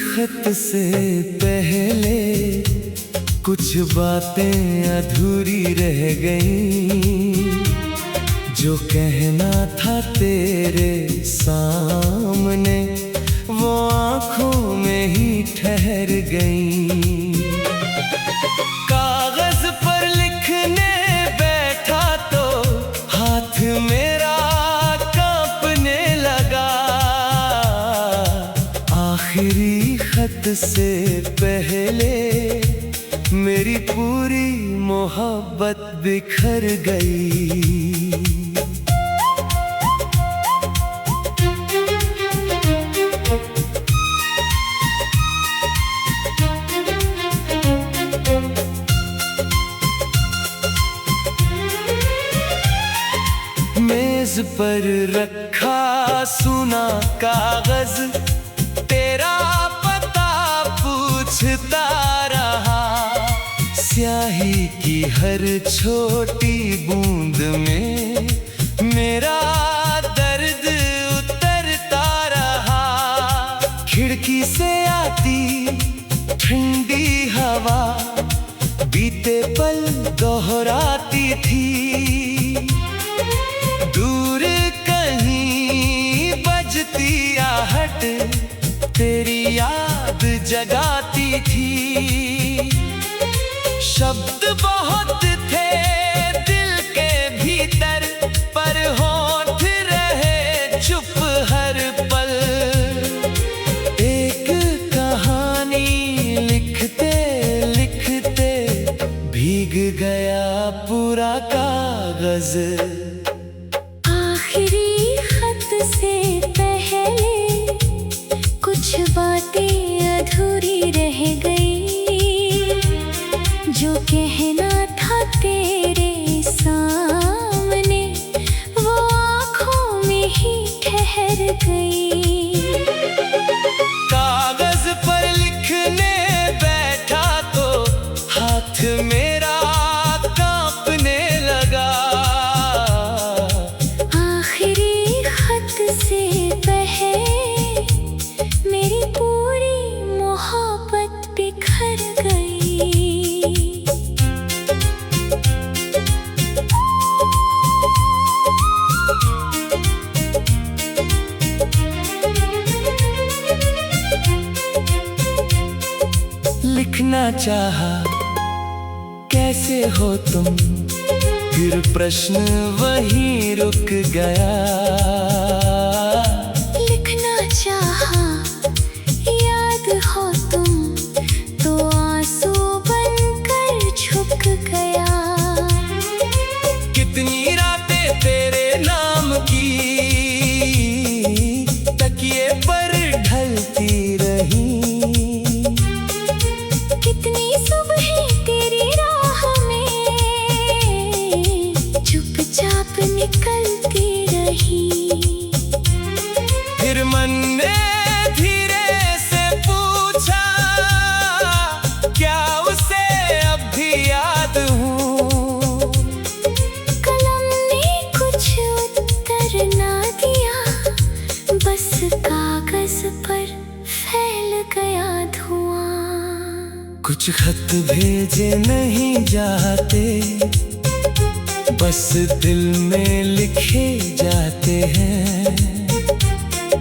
खत से पहले कुछ बातें अधूरी रह गईं, जो कहना था तेरे सामने वो आँखों में ही ठहर गईं। कागज पर लिखने बैठा तो हाथ मेरा कांपने लगा। आखिरी खत से पहले मेरी पूरी मोहब्बत बिखर गई। मेज पर रखा सुना कागज, तेरा पता पूछता रहा। स्याही की हर छोटी बूंद में मेरा दर्द उतरता रहा। खिड़की से आती ठंडी हवा बीते पल दोहराती थी। दूर कहीं बजती आहट तेरी याद जगाती थी। शब्द बहुत थे दिल के भीतर, पर होठ रहे चुप हर पल। एक कहानी लिखते लिखते भीग गया पूरा कागज। आखिरी खत से पहले कुछ बातें अधूरी रह गई, जो कहना था तेरे सामने वो आँखों में ही ठहर गई। कागज पर लिखने बैठा तो हाथ मेरा कांपने लगा। आखिरी खत से पहले मेरी पूरी मोहब्बत बिखर गई। लिखना चाहा कैसे हो तुम, फिर प्रश्न वहीं रुक गया। लिखना चाहा याद हो तुम, तो आंसू बनकर झुक गया। कितनी रातें तेरे नाम की तकिए पर ढलती रही। कितनी सुबहें तेरी राह में चुपचाप निकलती रही। फिर मन ने धीरे से पूछा, क्या उसे अब भी याद हूँ। कलम ने कुछ उत्तर ना दिया, बस कागज पर फैल गया धुआं। कुछ खत भेजे नहीं जाते, बस दिल में लिखे जाते हैं।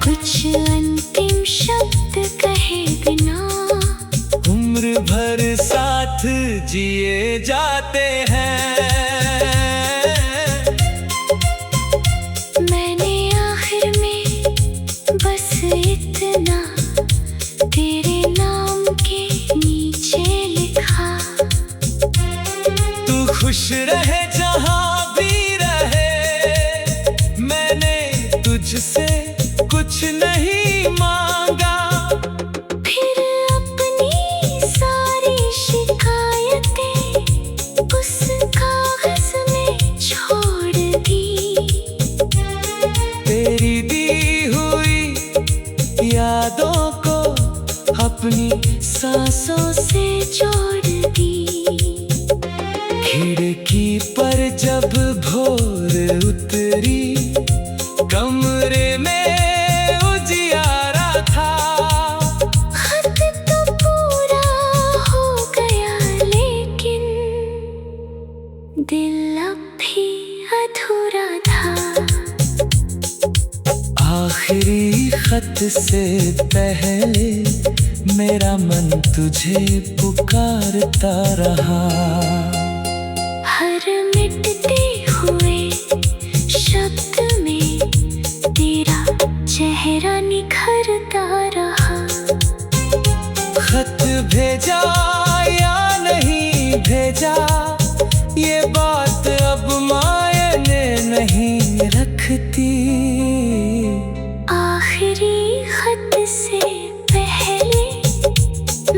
कुछ अंतिम शब्द कहे बिना उम्र भर साथ जिए जाते हैं। मैंने आखिर में बस इतना तेरे नाम के नीचे लिखा। तू खुश रहे जहाँ भी रहे, मैंने तुझसे कुछ नहीं मांगा। फिर अपनी सारी शिकायतें उस कागज में छोड़ दी। तेरी दी हुई यादों को अपनी सांसों से जोड़ दी। खिड़की पर जब भोर उतरी, कमरे में उजियारा था। खत खत से पहले मेरा मन तुझे पुकारता रहा। हर मिटते हुए शब्द में तेरा चेहरा निखरता रहा। खत भेजा या नहीं भेजा ये बात अब मायने नहीं रखती। आखिरी खत से पहले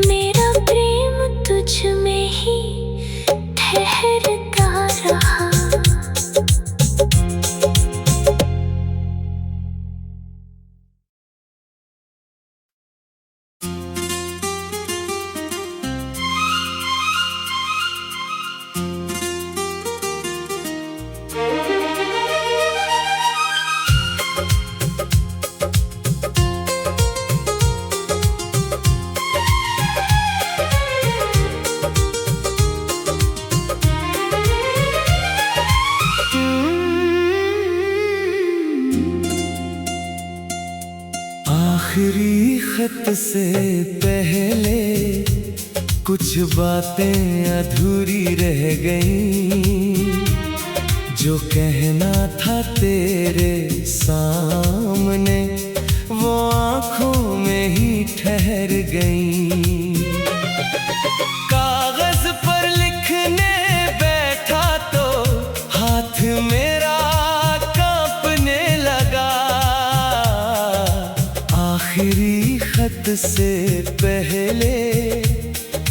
मेरा प्रेम तुझ में ही ठहरता रहा। आखिरी खत से पहले कुछ बातें अधूरी रह गईं, जो कहना था तेरे सामने वो आँखों में ही ठहर गईं। कागज पर लिखने बैठा तो हाथ मेरा कांपने लगा। आखिरी खत से पहले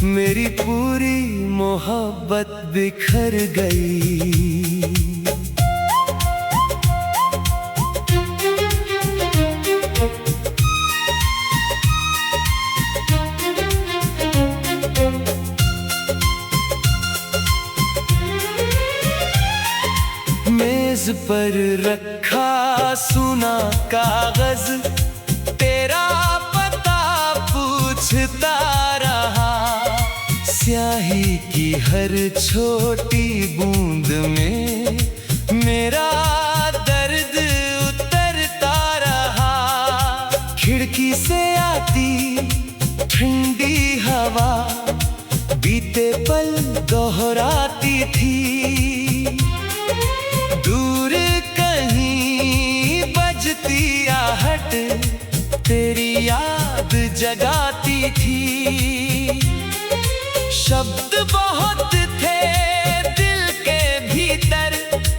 मेरी पूरी मोहब्बत बिखर गई। मेज पर रखा सुना कागज तेरा पता पूछता रहा। स्याही की हर छोटी बूंद में मेरा दर्द उतरता रहा। खिड़की से आती ठंडी हवा बीते पल दोहराती थी। दूर कहीं बजती आहट तेरी याद जगाती थी। शब्द बहुत थे दिल के भीतर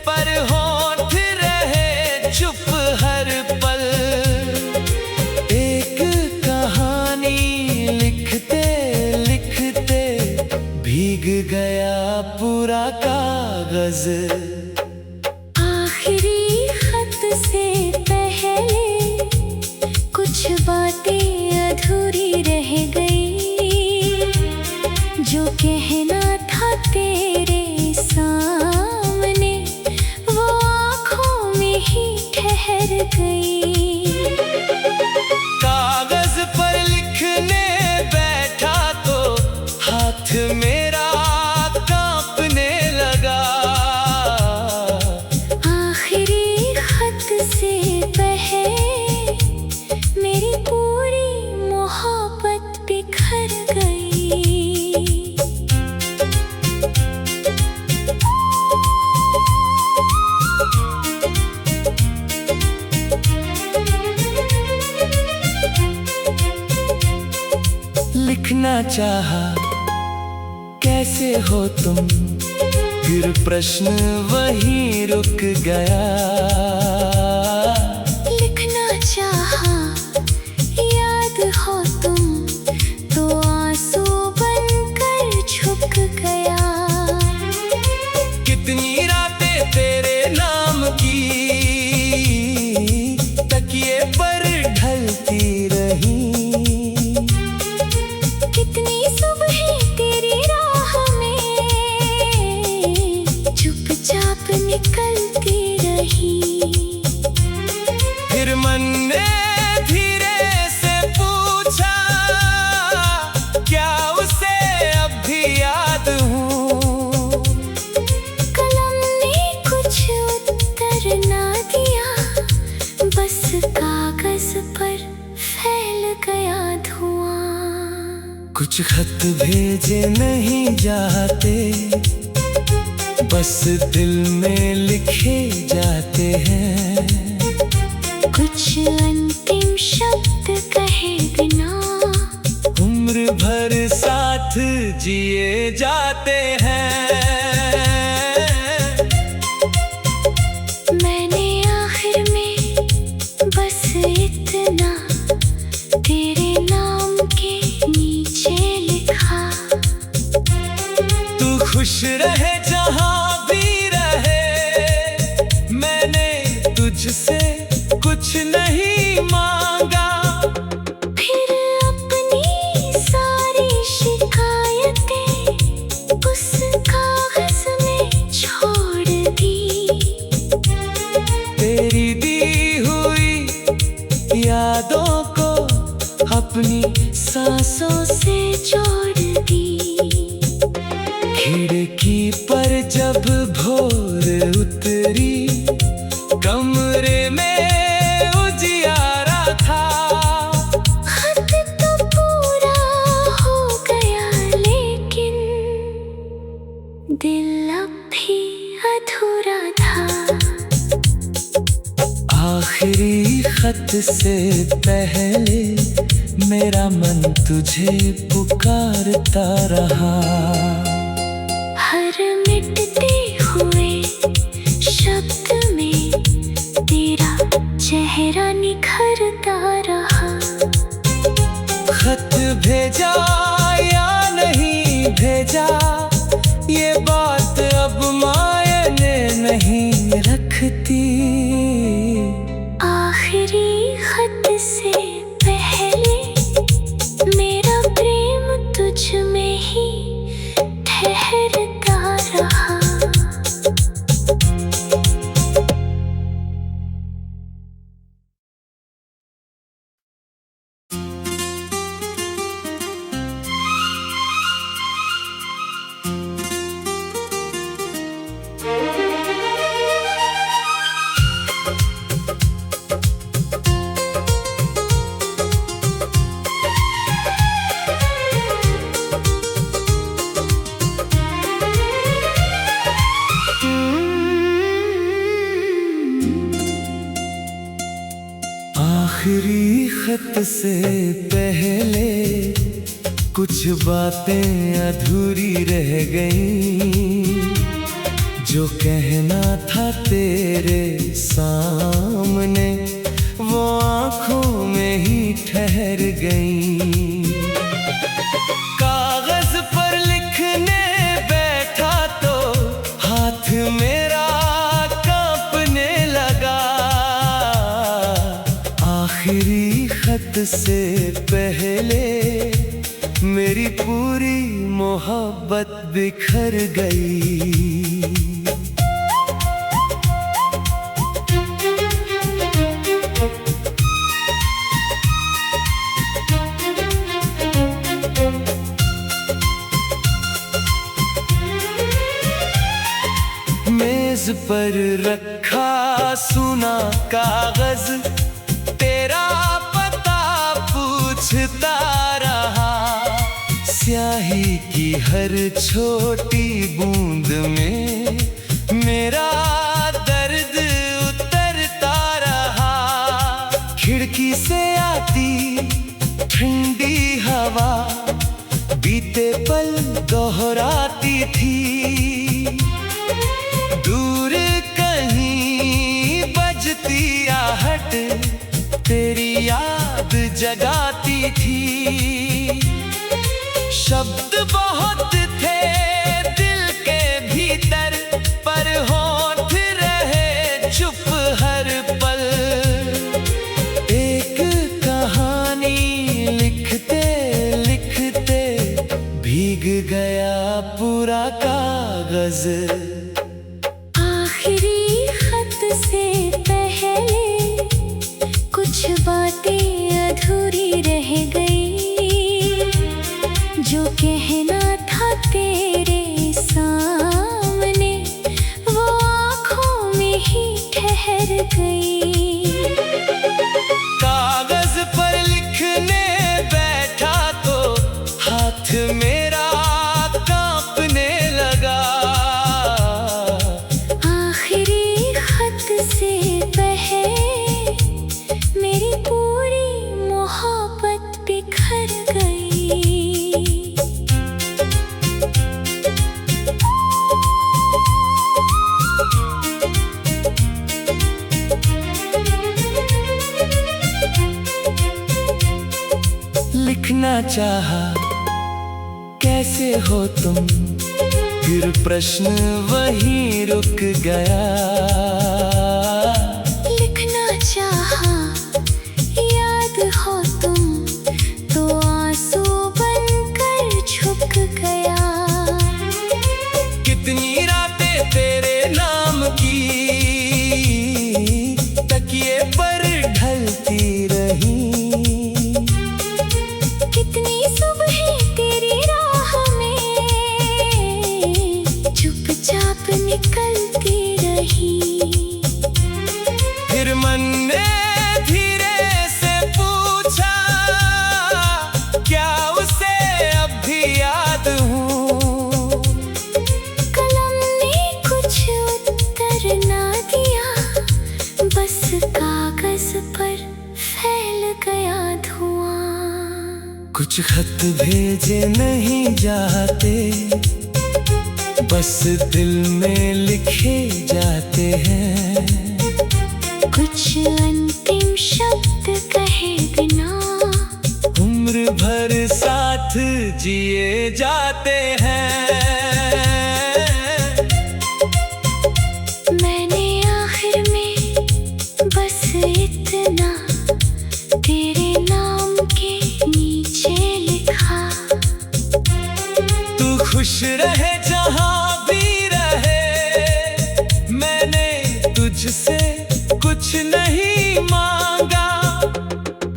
पर होठ रहे चुप हर पल। एक कहानी लिखते लिखते भीग गया पूरा कागज। आखिरी खत से पहले कुछ बातें अधूरी रह गई, जो कहना था तेरे सामने वो आँखों में ही ठहर गई। कागज पर लिखने बैठा तो हाथ मेरा कांपने लगा। आखिरी खत से पहले मेरी पूरी मोहब्बत बिखर गई। लिखना चाहा कैसे हो तुम, फिर प्रश्न वहीं रुक गया। लिखना चाहा याद हो तुम तो आंसू बनकर झुक गया। कितनी रातें तेरे नाम की तकिए पर ढलती रही। कितनी सुबह तेरी राह में चुपचाप निकलती रही। कुछ खत भेजे नहीं जाते, बस दिल में लिखे जाते हैं। कुछ अंतिम शब्द कहे बिना उम्र भर साथ जिए जाते हैं। मैंने आखिर में बस इतना तेरे नाम के नीचे लिखा। तू खुश रहे जहाँ भी रहे, मैंने तुझसे कुछ नहीं मांगा। फिर अपनी सारी शिकायतें उस कागज में छोड़ दी। तेरी दी हुई यादों को अपनी सांसों से जोड़ दी। खिड़की पर जब भोर उतरी, कमरे में उजियारा था। खत तो पूरा हो गया लेकिन दिल अब भी अधूरा था। आखिरी खत से पहले मेरा मन तुझे पुकारता रहा। हर मिटते हुए शब्द में तेरा चेहरा निखरता रहा। खत भेजा या नहीं भेजा, ये बात अब मायने नहीं रखती। आखिरी खत से पहले मेरा प्रेम तुझ में ही ठहरता रहा। आखिरी खत से पहले कुछ बातें अधूरी रह गईं, जो कहना था तेरे सामने वो आँखों में ही ठहर गईं। कागज पर लिखने बैठा तो हाथ मेरा कांपने लगा। आखिरी खत से पहले मेरी पूरी मोहब्बत बिखर गई। मेज पर रखा सुना कागज, तेरा पता पूछता रहा। स्याही की हर छोटी बूंद में मेरा दर्द उतरता रहा। खिड़की से आती ठंडी हवा बीते पल दोहराती थी। दूर कहीं बजती आहट तेरी याद जगाती थी। शब्द बहुत थे दिल के भीतर, पर होठ रहे चुप हर पल। एक कहानी लिखते लिखते भीग गया पूरा कागज। आखिरी खत से पहले कुछ बातें अधूरी रह गई, जो कहना था तेरे सामने वो आँखों में ही ठहर गई। कागज पर लिखने बैठा तो हाथ चाहा कैसे हो तुम, फिर प्रश्न वहीं रुक गया। लिखना चाहा याद हो तुम, तो आंसू बनकर झुक गया। कितनी रातें तेरे नाम की तकिए पर ढलती रही, कितनी सुबहें तेरी राह में चुपचाप निकलती रही। फिर मन ने धीरे से पूछा, क्या उसे अब भी याद हूँ? कलम ने कुछ उत्तर ना दिया, बस कागज पर फैल गया धुआं। कुछ खत भेजे नहीं जाते, बस दिल में लिखे जाते हैं। कुछ अंतिम शब्द कहे बिना उम्र भर साथ जिए जाते हैं। मैंने आखिर में बस इतना तेरे नाम के नीचे लिखा। तू खुश रहे जहाँ भी रहे, मैंने तुझसे कुछ नहीं मांगा।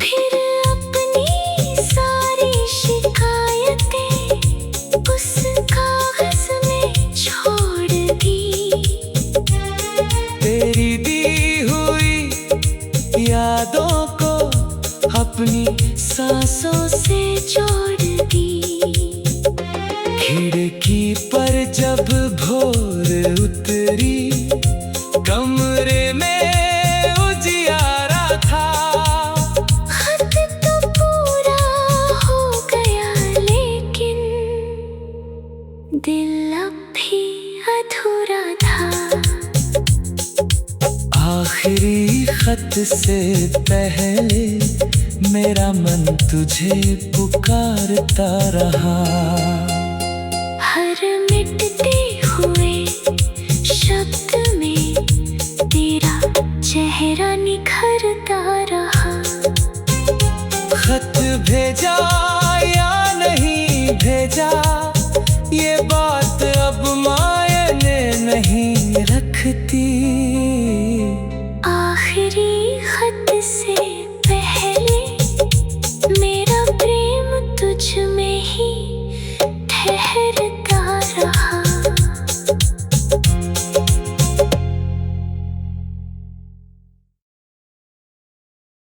फिर अपनी सारी शिकायतें उस कागज में छोड़ दी। तेरी दी हुई यादों को अपनी सांसों से जोड़ दी। खिड़की पर जब भोर उतरी, कमरे में उजियारा था। खत तो पूरा हो गया, लेकिन दिल अब भी अधूरा था। आखिरी खत से पहले मेरा मन तुझे पुकारता रहा। हर मिटते हुए शब्द में तेरा चेहरा निखरता रहा। खत भेजा या नहीं भेजा, ये बात अब मायने नहीं रखती। आखिरी खत से